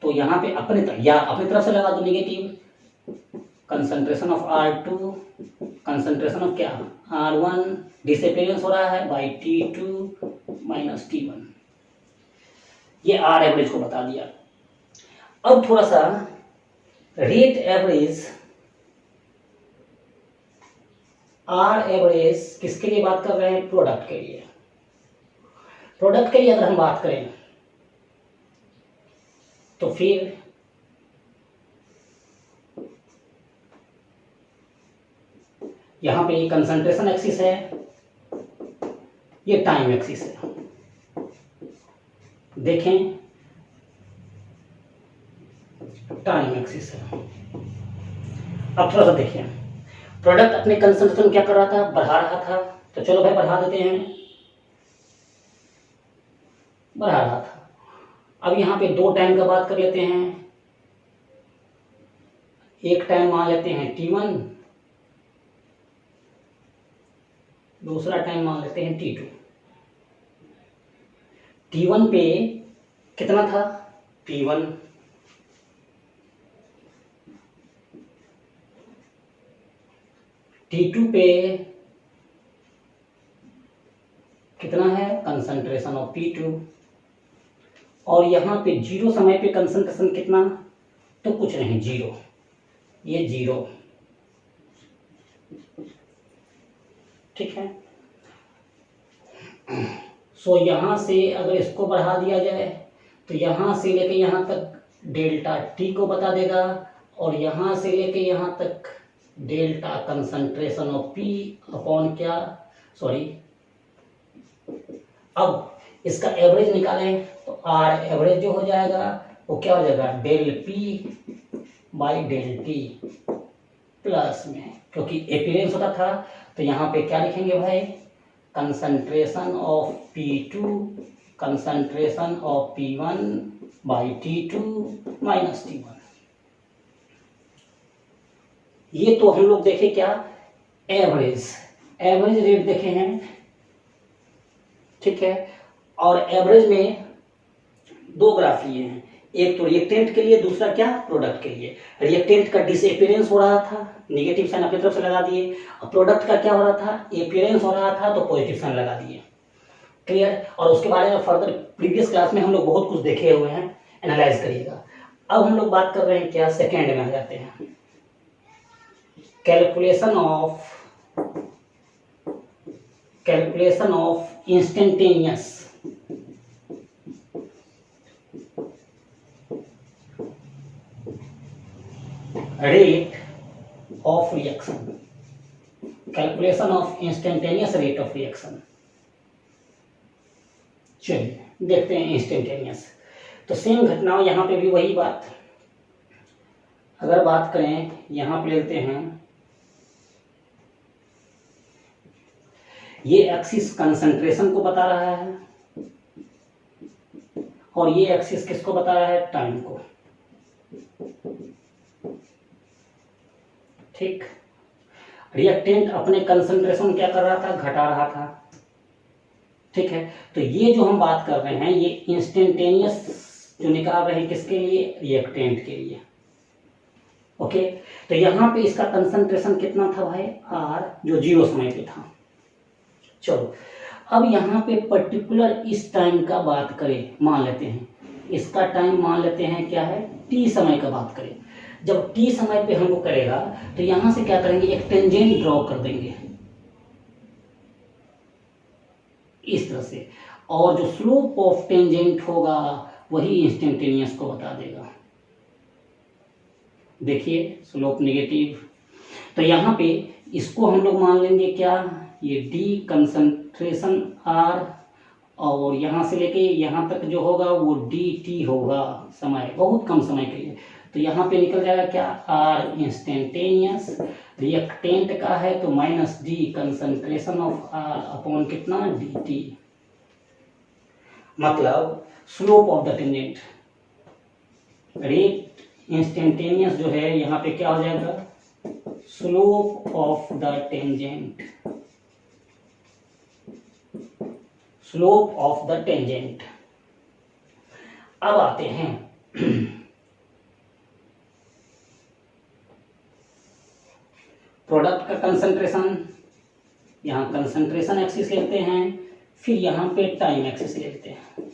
तो यहां पे अपने तरफ या अपनी तरफ से लगा दो negative, concentration of R2, concentration of क्या R1, डिसअपियरेंस हो रहा है बाई T2 माइनस T1, ये R एवरेज को बता दिया। अब थोड़ा सा रेट एवरेज, R एवरेज किसके लिए बात कर रहे हैं, प्रोडक्ट के लिए। प्रोडक्ट के लिए अगर हम बात करें तो फिर यहां पे ये कंसंट्रेशन एक्सिस है, ये टाइम एक्सिस है। देखें टाइम एक्सिस है। अब थोड़ा सा देखिए, प्रोडक्ट अपने कंसंट्रेशन क्या कर रहा था, बढ़ा रहा था, तो चलो भाई बढ़ा देते हैं, बढ़ा रहा था। अब यहाँ पे 2 टाइम का बात कर लेते हैं, एक टाइम मान लेते हैं T1, दूसरा टाइम मान लेते हैं T2। T1 पे कितना था P1, T2 पे कितना है कंसंट्रेशन ऑफ P2, और यहाँ पे जीरो समय पे कंसंट्रेशन कितना, तो कुछ नहीं, जीरो, ये जीरो, ठीक है। सो यहाँ से अगर इसको बढ़ा दिया जाए तो यहाँ से लेके यहाँ तक डेल्टा टी को बता देगा, और यहाँ से लेके यहाँ तक delta concentration of P upon क्या, सॉरी, अब इसका एवरेज निकालें तो आर एवरेज जो हो जाएगा वो क्या हो जाएगा, del P by del T plus में, क्योंकि एपिरेंस होता था तो यहाँ पे क्या लिखेंगे भाई, concentration of P2 concentration of P1 by T2 minus T1। ये तो हम लोग देखे क्या, एवरेज रेट देखे हैं, ठीक है। और एवरेज में दो ग्राफ लिए हैं, एक तो रिएक्टेंट के लिए, दूसरा क्या, प्रोडक्ट के लिए। रिएक्टेंट का डिसअपीयरेंस हो रहा था, नेगेटिव साइन अपनी तरफ से लगा दिए, और प्रोडक्ट का क्या हो रहा था, अपीयरेंस हो रहा था, तो पॉजिटिव साइन लगा दिए। क्लियर। और उसके बारे में फर्दर प्रीवियस क्लास में हम लोग बहुत कुछ देखे हुए हैं, एनालाइज करिएगा। अब हम लोग बात कर रहे हैं क्या, सेकेंड में आ जाते हैं, calculation of instantaneous rate of reaction, calculation of instantaneous rate of reaction. चलिए देखते हैं इंस्टेंटेनियस। तो सेम घटनाओं यहाँ पे भी वही बात, अगर बात करें यहाँ पे लेते हैं, ये एक्सिस कंसंट्रेशन को बता रहा है और ये एक्सिस किसको बता रहा है, टाइम को, ठीक। रिएक्टेंट अपने कंसंट्रेशन क्या कर रहा था, घटा रहा था, ठीक है। तो ये जो हम बात कर रहे हैं ये इंस्टेंटेनियस जो निकाल रहे हैं किसके लिए, रिएक्टेंट के लिए, ओके। तो यहाँ पे इसका कंसंट्रेशन कितना था भाई, आर, जो जीरो समय पे था। चलो अब यहाँ पे पर्टिकुलर इस टाइम का बात करें, मान लेते हैं इसका टाइम मान लेते हैं क्या है, टी समय का बात करें। जब टी समय पे हम लोग करेगा तो यहाँ से क्या करेंगे, एक टेंजेंट ड्रॉ कर देंगे इस तरह से, और जो स्लोप ऑफ टेंजेंट होगा वही इंस्टेंटेनियस को बता देगा। देखिए स्लोप नेगेटिव, तो यहाँ पे इसको हम लोग मान लेंगे क्या, ये डी कंसंट्रेशन आर, और यहाँ से लेके यहाँ तक जो होगा वो डी टी होगा, समय बहुत कम समय के लिए। तो यहाँ पे निकल जाएगा क्या, आर इंस्टेंटेनियस, रिएक्टेंट का है तो minus D concentration of R upon कितना, डी टी। मतलब slope of the tangent, rate instantaneous जो है यहाँ पे क्या हो जाएगा, slope of the tangent, slope of the tangent. अब आते हैं प्रोडक्ट का कंसंट्रेशन, यहाँ कंसंट्रेशन एक्सिस लेते हैं, फिर यहाँ पे टाइम एक्सिस लेते हैं,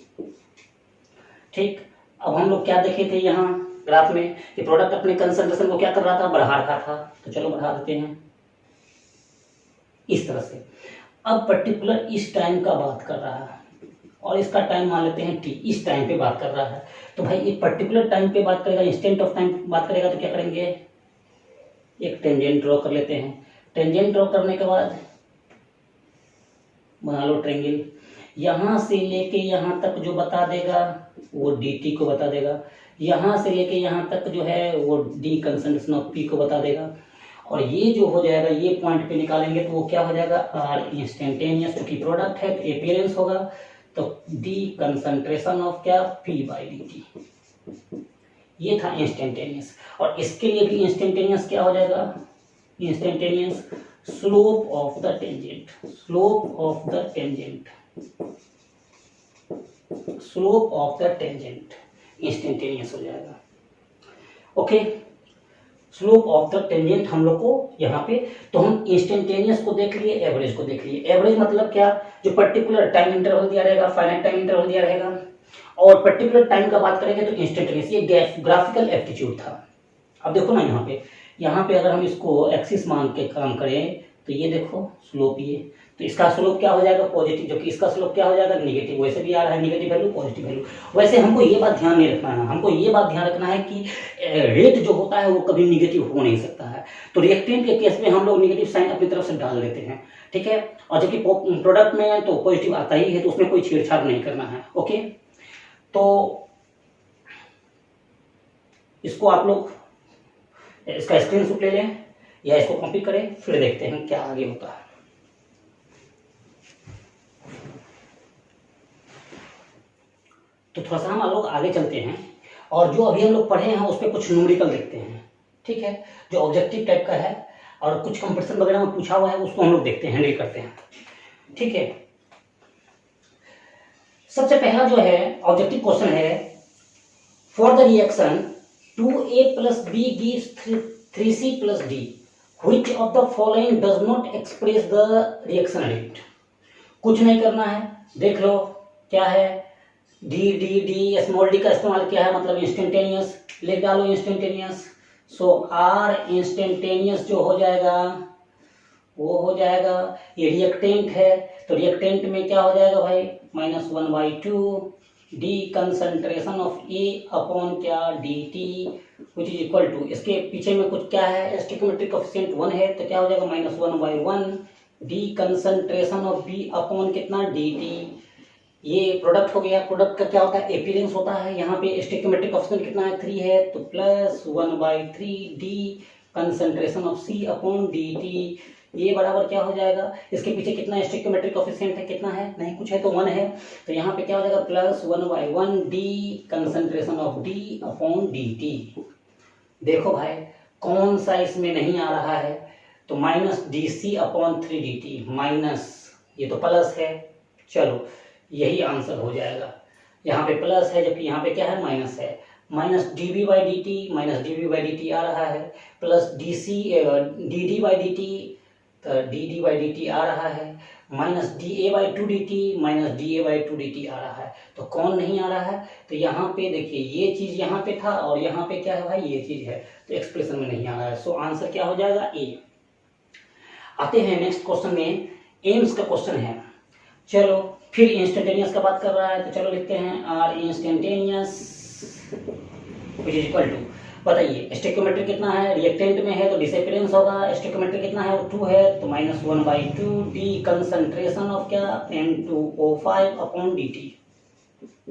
ठीक। अब हम लोग क्या देखे थे यहाँ ग्राफ में कि प्रोडक्ट अपने कंसंट्रेशन को क्या कर रहा था, बढ़ा रहा था, तो चलो बढ़ा देते हैं इस तरह से। अब पर्टिकुलर इस टाइम का बात कर रहा है और इसका टाइम मान लेते हैं टी, इस टाइम पे बात कर रहा है, तो भाई एक पर्टिकुलर टाइम पे बात करेगा, इंस्टेंट ऑफ टाइम बात करेगा, तो क्या करेंगे, एक टेंजेंट ड्रॉ कर लेते हैं। टेंजेंट ड्रॉ करने के बाद बना लो ट्रायंगल, यहाँ से लेके यहाँ तक जो बता देगा वो डी टी को बता देगा, यहाँ से लेके यहाँ तक जो है वो डी कंसंट्रेशन ऑफ पी को बता देगा, और ये जो हो जाएगा ये पॉइंट पे निकालेंगे तो वो क्या हो जाएगा, आर इंस्टेंटेनियस, क्योंकि प्रोडक्ट है तो अपीयरेंस होगा, तो डी कंसंट्रेशन ऑफ क्या, पी बाई डी टी। ये था इंस्टेंटेनियस, और इसके लिए भी इंस्टेंटेनियस क्या हो जाएगा, instantaneous slope of the tangent, slope of the tangent, slope of the tangent instantaneous हो जाएगा, okay. Slope of the tangent हम लोग को यहाँ पे, तो हम इंस्टेंटेनियस को देख लिए, एवरेज को देख लिए। एवरेज मतलब क्या, जो पर्टिकुलर टाइम इंटरवल दिया रहेगा, फाइनाइट टाइम इंटरवल दिया रहेगा, और पर्टिकुलर टाइम का बात करेंगे तो इंस्टेंटेनियस। ये ग्राफिकल एप्टीट्यूड था। अब देखो ना यहाँ पे अगर हम इसको एक्सिस मान के काम करें तो ये देखो स्लोप, ये तो इसका स्लोप क्या हो जाएगा, पॉजिटिव, जबकि इसका स्लोप क्या हो जाएगा, नेगेटिव। वैसे भी आ रहा है नेगेटिव वैल्यू, पॉजिटिव वैल्यू। वैसे हमको ये बात ध्यान नहीं रखना है, हमको ये बात ध्यान रखना है कि रेट जो होता है वो कभी निगेटिव हो नहीं सकता है। तो रिएक्टेंट के केस में हम लोग निगेटिव साइन अपनी तरफ से डाल देते हैं, ठीक है। और जबकि प्रोडक्ट में तो पॉजिटिव आता ही है, तो उसमें कोई छेड़छाड़ नहीं करना है। ओके, तो इसको आप लोग इसका स्क्रीनशॉट ले लें या इसको कॉपी करें, फिर देखते हैं क्या आगे होता है। तो थोड़ा सा हम लोग आगे चलते हैं और जो अभी हम लोग पढ़े हैं उस पर कुछ न्यूमेरिकल देखते हैं, ठीक है, जो ऑब्जेक्टिव टाइप का है और कुछ कंपटीशन वगैरह में पूछा हुआ है उसको हम लोग देखते हैं, हैंडल करते हैं, ठीक है। सबसे पहला जो है ऑब्जेक्टिव क्वेश्चन है, for the reaction 2a + b gives 3c + d, which of the following does not express the reaction rate। कुछ नहीं करना है, देख लो क्या है, डी स्मॉल डी का इस्तेमाल किया है, मतलब इंस्टेंटेनियस, लिख डालो इंस्टेंटेनियस। सो आर इंस्टेंटेनियस जो हो जाएगा वो हो जाएगा, ये रिएक्टेंट है तो रिएक्टेंट में क्या हो जाएगा भाई, -1/2 D concentration of A upon क्या D T, which is equal to, इसके पीछे में कुछ क्या है, स्टोइकोमेट्रिक कोएफिशिएंट 1 है तो क्या हो जाएगा -1/1 D concentration of B upon कितना डी टी। ये प्रोडक्ट हो गया। प्रोडक्ट का क्या होता है, एपिरेंस होता है। यहाँ पे स्टोइकोमेट्रिक कोएफिशिएंट कितना है, 3 है, तो +1/3 D concentration of C upon D T, ये बराबर क्या हो जाएगा, इसके पीछे कितना स्टोइकोमेट्रिक कोएफिशिएंट है, कितना है, नहीं कुछ है तो 1 है, तो यहाँ पे क्या हो जाएगा +1/1 D concentration of D upon D T. देखो भाई कौन सा इसमें नहीं आ रहा है, तो -dc/3dt, माइनस, ये तो प्लस है, चलो यही आंसर हो जाएगा। यहाँ पे प्लस है जबकि यहाँ पे क्या है, माइनस है, -dB/dt आ रहा है, प्लस dd/dt, तो dd/dt आ रहा है, -da/2dt आ रहा है, तो कौन नहीं आ रहा है, तो यहाँ पे देखिए ये चीज यहाँ पे था और यहाँ पे क्या है भाई, ये चीज है, तो एक्सप्रेशन में नहीं आ रहा है। सो आंसर क्या हो जाएगा, ए। आते हैं नेक्स्ट क्वेश्चन में, एम्स का क्वेश्चन है। चलो फिर इंस्टेंटेनियस का बात कर रहा है तो चलो लिखते हैं R instantaneous which is equal to, बताइए स्टोइकोमेट्रिक कितना है, रिएक्टेंट में है तो डिसअपियरेंस होगा, स्टोइकोमेट्रिक कितना है, 2 है तो -1/2 डी कंसंट्रेशन ऑफ क्या N2O5 अपॉन dt,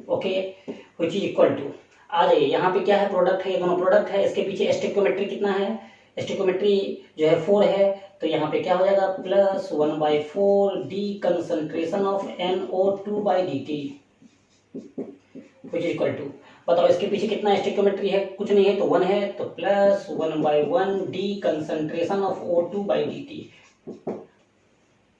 okay, which is equal to, आ जाइए यहाँ पे क्या है, प्रोडक्ट है, ये दोनों प्रोडक्ट है, इसके पीछे स्टोइकोमेट्रिक कितना है, स्टोइकोमेट्री जो है 4 है, तो यहाँ पे क्या हो जाएगा +1/4 D concentration of NO2/dt which is equal to, बताओ इसके पीछे कितना स्टोइकोमेट्री है, कुछ नहीं है तो 1 है, तो +1/1 डी कंसंट्रेशन ऑफ O2/dt।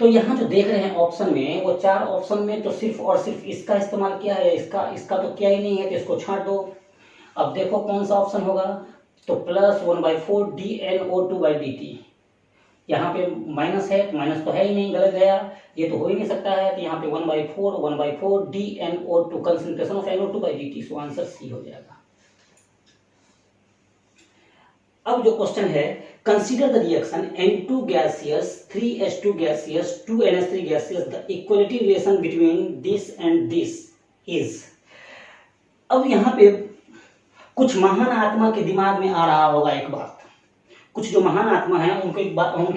तो यहाँ जो देख रहे हैं ऑप्शन में, वो 4 ऑप्शन में तो सिर्फ और सिर्फ इसका इस्तेमाल किया है, इसका तो क्या ही नहीं है, तो इसको छांट दो। अब देखो कौन सा ऑप्शन होगा, तो +1/4 DNO2/dt, यहाँ पे माइनस है, माइनस तो है ही नहीं, गलत गया, ये तो हो ही नहीं सकता है, तो यहाँ पे 1/4 DNO2 concentration of NO2/dt, so answer C हो जाएगा। अब जो क्वेश्चन है, consider the reaction N2 gaseous 3H2 gaseous 2NH3 gaseous, the equality relation between this and this is. अब यहाँ पे कुछ महान आत्मा के दिमाग में आ रहा होगा एक बात, कुछ जो महान आत्मा है उनके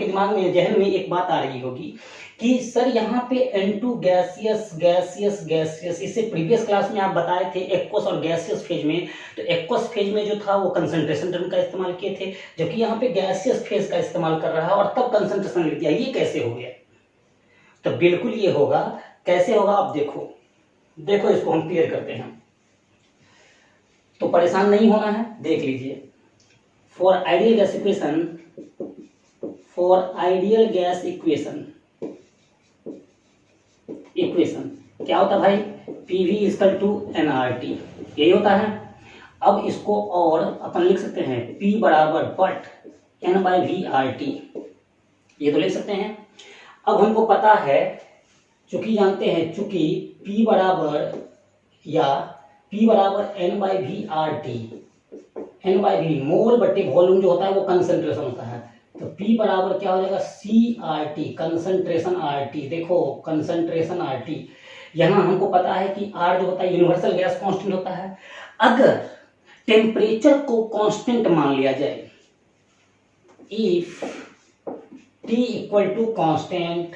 दिमाग में, जहन में एक बात आ रही होगी कि सर यहाँ पे N2 गैसियस गैसियस गैसियस, इससे प्रीवियस क्लास में आप बताए थे एक्वस और गैसियस फेज में, तो एक्वस फेज में जो था वो कंसंट्रेशन टर्म का इस्तेमाल किए थे, जबकि यहाँ पे गैसियस फेज का इस्तेमाल कर रहा है और तब कंसंट्रेशन लिख दिया, ये कैसे हो गया, तो बिल्कुल ये होगा, कैसे होगा आप देखो इसको हम क्लियर करते हैं, तो परेशान नहीं होना है, देख लीजिए। फॉर आइडियल गैस इक्वेशन क्या होता है भाई, PV = nRT, यही होता है। अब इसको और अपन लिख सकते हैं P बराबर बट N/V/RT, ये तो लिख सकते हैं। अब हमको पता है, चूंकि जानते हैं, चूंकि P बराबर N/V/RT, N/V मोल बटे वॉल्यूम जो होता है वो कंसंट्रेशन होता है, तो P बराबर क्या हो जाएगा CRT, कंसंट्रेशन RT। देखो कंसंट्रेशन RT, यहाँ हमको पता है कि R जो होता है यूनिवर्सल गैस कांस्टेंट होता है। अगर टेम्परेचर को कांस्टेंट मान लिया जाए, if T equal to constant,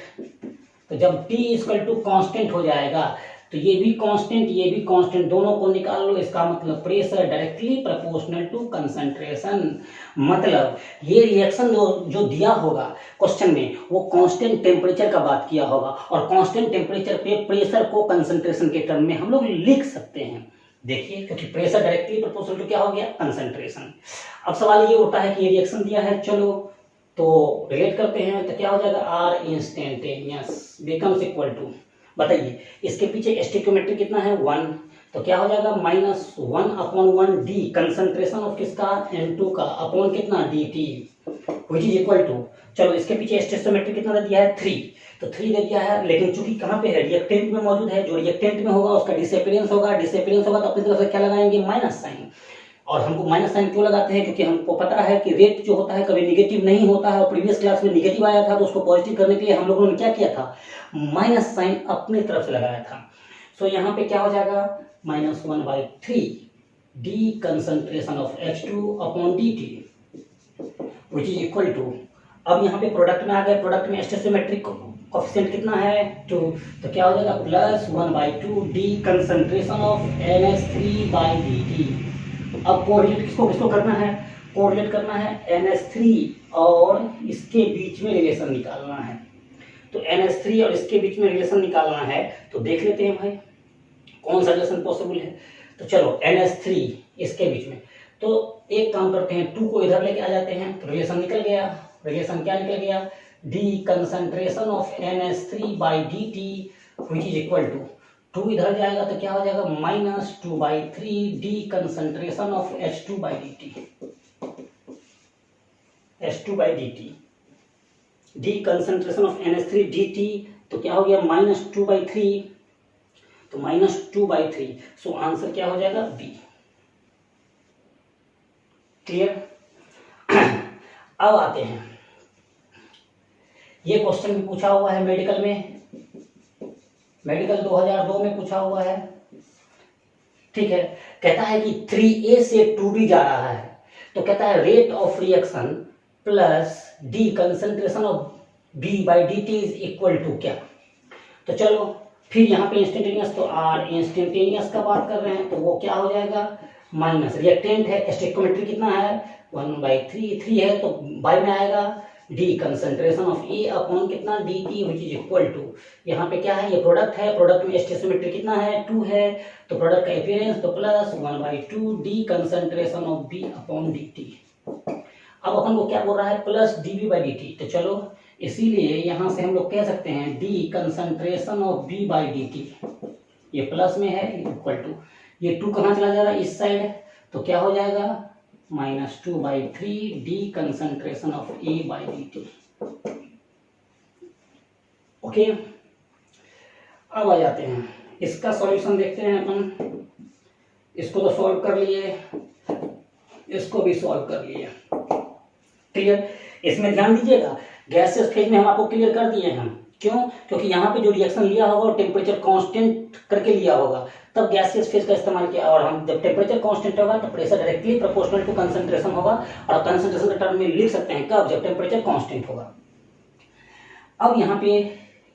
तो जब T इक्वल टू कांस्टेंट हो जाएगा तो ये भी कांस्टेंट ये भी कांस्टेंट, दोनों को निकाल लो। इसका मतलब pressure directly proportional to concentration, मतलब ये रिएक्शन जो दिया होगा क्वेश्चन में वो कांस्टेंट टेम्परेचर का बात किया होगा, और कांस्टेंट टेम्परेचर पे प्रेशर को कंसंट्रेशन के टर्म में हम लोग लिख सकते हैं। देखिए, क्योंकि प्रेशर डायरेक्टली प्रोपोर्शनल टू क्या हो गया, कंसंट्रेशन। अब सवाल ये उठता है कि ये रिएक्शन दिया है, चलो तो रिलेट करते हैं, तो क्या हो जाएगा R instantaneous becomes equal to, बताइए इसके पीछे स्टोइकियोमेट्री कितना है 1, तो क्या हो जाएगा -1/1 D कंसंट्रेशन ऑफ किसका N2 का अपॉन कितना dt which is equal to, चलो इसके पीछे स्टोइकियोमेट्री कितना दे दिया है 3, तो 3 दे दिया है, लेकिन चूंकि कहाँ पे है रिएक्टेंट में मौजूद है, जो रिएक्टेंट में होगा उसका डिसअपीयरेंस होगा तो अपनी तरफ से क्या लगाएंगे माइनस साइन। और हमको माइनस साइन क्यों लगाते हैं, क्योंकि हमको पता है कि रेट जो होता है कभी निगेटिव नहीं होता है, और प्रीवियस क्लास में निगेटिव आया था तो उसको पॉजिटिव करने के लिए हम लोगों ने क्या किया था, माइनस साइन अपनी तरफ से लगाया था। सो यहाँ पे क्या हो जाएगा -1/3 D concentration of H2 upon dt which is equal to, अब यहाँ पे प्रोडक्ट में आ गए, प्रोडक्ट में स्टोइकियोमेट्रिक कोएफिशिएंट कितना है 2, तो क्या हो जाएगा +1/2 D कंसंट्रेशन ऑफ NH3/dt। अब कोरिलेट किसको करना है, कोरिलेट करना है NH3 और इसके बीच में रिलेशन निकालना है। तो NH3 और इसके बीच में रिलेशन निकालना है, तो देख लेते हैं भाई कौन सा रिलेशन पॉसिबल है। तो चलो NH3 इसके बीच में, तो एक काम करते हैं 2 को इधर लेके आ जाते हैं, तो रिलेशन निकल गया। रिलेशन क्या निकल गया, D concentration of NH3/dt which is equal to 2 इधर जाएगा तो क्या हो जाएगा -2/3 D concentration of H2/dt D concentration of NH3 dt, तो क्या हो गया -2/3, तो -2/3, सो आंसर क्या हो जाएगा B। क्लियर। अब आते हैं, ये क्वेश्चन भी पूछा हुआ है मेडिकल में, मेडिकल 2002 में पूछा हुआ है, ठीक है। कहता है कि 3A से 2B जा रहा है, तो कहता है rate of reaction plus D concentration of B/dt is equal to क्या, तो चलो फिर यहाँ पे इंस्टेंटेनियस, तो R इंस्टेंटेनियस का बात कर रहे हैं, तो वो क्या हो जाएगा माइनस, रिएक्टेंट है स्टोइकियोमेट्री कितना है 1/3 3 है, तो बाय में आएगा D concentration of A upon कितना dt which is equal to, यहाँ पे क्या है, ये प्रोडक्ट है, प्रोडक्ट में स्टोइकियोमेट्री कितना है 2 है, तो प्रोडक्ट का अपीयरेंस तो +1/2 D concentration of B upon dt। अब अपन को क्या बोल रहा है प्लस dB/dt, तो चलो इसीलिए यहाँ से हम लोग कह सकते हैं D कंसंट्रेशन ऑफ B/dt, ये प्लस में है इक्वल टू, ये 2 कहाँ चला जाएगा इस साइड, तो क्या हो जाएगा -2/3 D concentration of A/dt। Okay, अब आ जाते हैं इसका सॉल्यूशन देखते हैं अपन। इसको तो सॉल्व कर लिए, इसको भी सॉल्व कर लिए, क्लियर। इसमें ध्यान दीजिएगा, गैसियस फेज में हम आपको क्लियर कर दिए हैं, क्यों, क्योंकि यहाँ पे जो रिएक्शन लिया होगा और टेम्परेचर कांस्टेंट करके लिया होगा, तब गैसियस फेज का इस्तेमाल किया, और हम जब टेम्परेचर कांस्टेंट होगा तो pressure directly proportional to concentration होगा, और कंसंट्रेशन के टर्म में लिख सकते हैं कब, जब टेम्परेचर कांस्टेंट होगा। अब यहाँ पे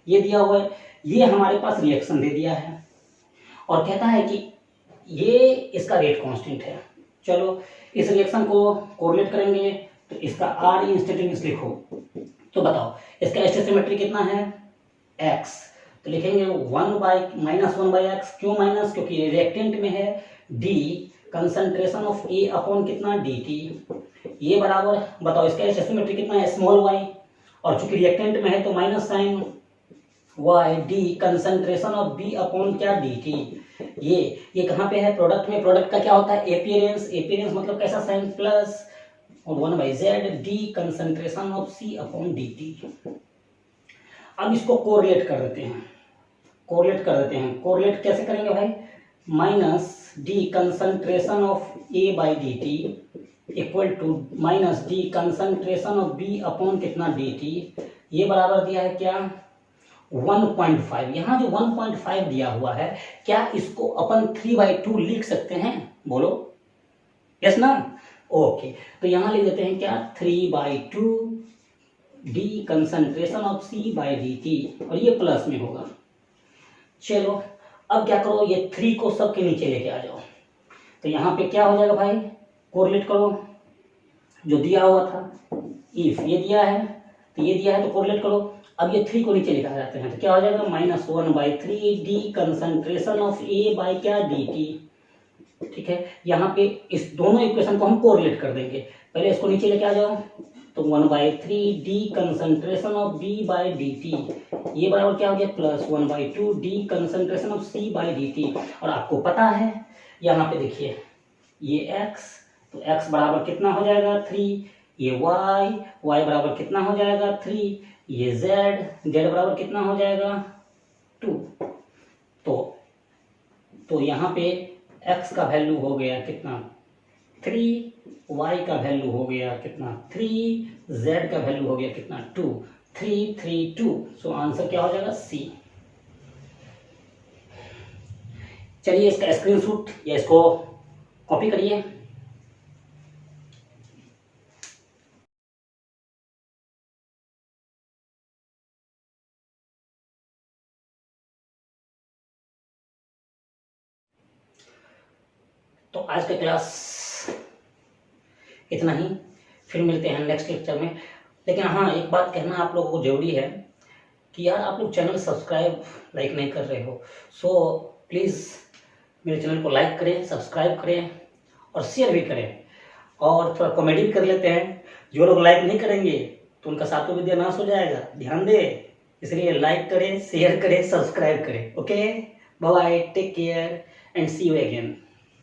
ये दिया हुआ है, ये हमारे पास रिएक्शन दे दिया है और कहता है कि ये इसका रेट कांस्टेंट है। चलो इस रिएक्शन को कोरिलेट करेंगे, तो इसका R इंस्टेंटेनियस लिखो, तो बताओ इसका स्टोइकियोमेट्री कितना है x, तो लिखेंगे -1/x, क्यों माइनस, क्योंकि रिएक्टेंट में है D concentration of A upon कितना dt, ये बराबर, बताओ इसका स्टोइकियोमेट्री कितना है y, और चूंकि रिएक्टेंट में है तो minus sign Y D concentration of B upon क्या डी टी। ये कहाँ पे है, प्रोडक्ट में। प्रोडक्ट का क्या होता है, एपियरेंस। एपियरेंस मतलब कैसा साइन, प्लस, और 1/z D concentration of C upon D T. अब इसको कोरिलेट कर देते हैं, कोरिलेट कैसे करेंगे भाई, minus D concentration of A by D T equal to minus D concentration of B upon कितना डी टी। ये बराबर दिया है क्या, 1.5। यहाँ जो 1.5 दिया हुआ है, क्या इसको अपन 3/2 लिख सकते हैं, बोलो यस ना। ओके, तो यहाँ लिख देते हैं क्या, 3/2 D concentration of C by D T, और ये प्लस में होगा। चलो अब क्या करो, ये 3 को सबके नीचे लेके आ जाओ। तो यहाँ पे क्या हो जाएगा भाई, कोरिलेट करो जो दिया हुआ था। इफ ये दिया है तो ये दिया है, तो कोरिलेट करो। अब ये 3 को नीचे लेकर जाते हैं, तो क्या हो जाएगा, -1/3 D concentration of A by क्या डी टी। ठीक है, यहाँ पे इस दोनों इक्वेशन को हम कोरिलेट कर देंगे। पहले इसको नीचे लेके आ जाओ, तो 1/3 D concentration of B by D T, ये बराबर क्या हो गया, plus 1/2 D concentration of C by D T. और आपको पता है, यहाँ पे देखिए ये x, तो x बराबर कितना हो जाएगा 3, ये y बराबर कितना हो जाएगा 3, ये z बराबर कितना हो जाएगा 2। तो यहाँ पे x का वैल्यू हो गया कितना 3, y का वैल्यू हो गया कितना 3, z का वैल्यू हो गया कितना 2, 3 3 2। सो आंसर क्या हो जाएगा C। चलिए इसका स्क्रीनशॉट या इसको कॉपी करिए। तो आज का क्लास इतना ही, फिर मिलते हैं नेक्स्ट लेक्चर में। लेकिन हाँ, एक बात कहना आप लोगों को जरूरी है कि यार आप लोग चैनल सब्सक्राइब लाइक नहीं कर रहे हो। सो प्लीज़ मेरे चैनल को लाइक करें, सब्सक्राइब करें और शेयर भी करें, और थोड़ा कॉमेडी भी कर लेते हैं। जो लोग लाइक नहीं करेंगे तो उनका सातों विद्या नाश हो जाएगा, ध्यान दें। इसलिए लाइक करें, शेयर करें, सब्सक्राइब करें। Okay, bye bye, take care and see you again.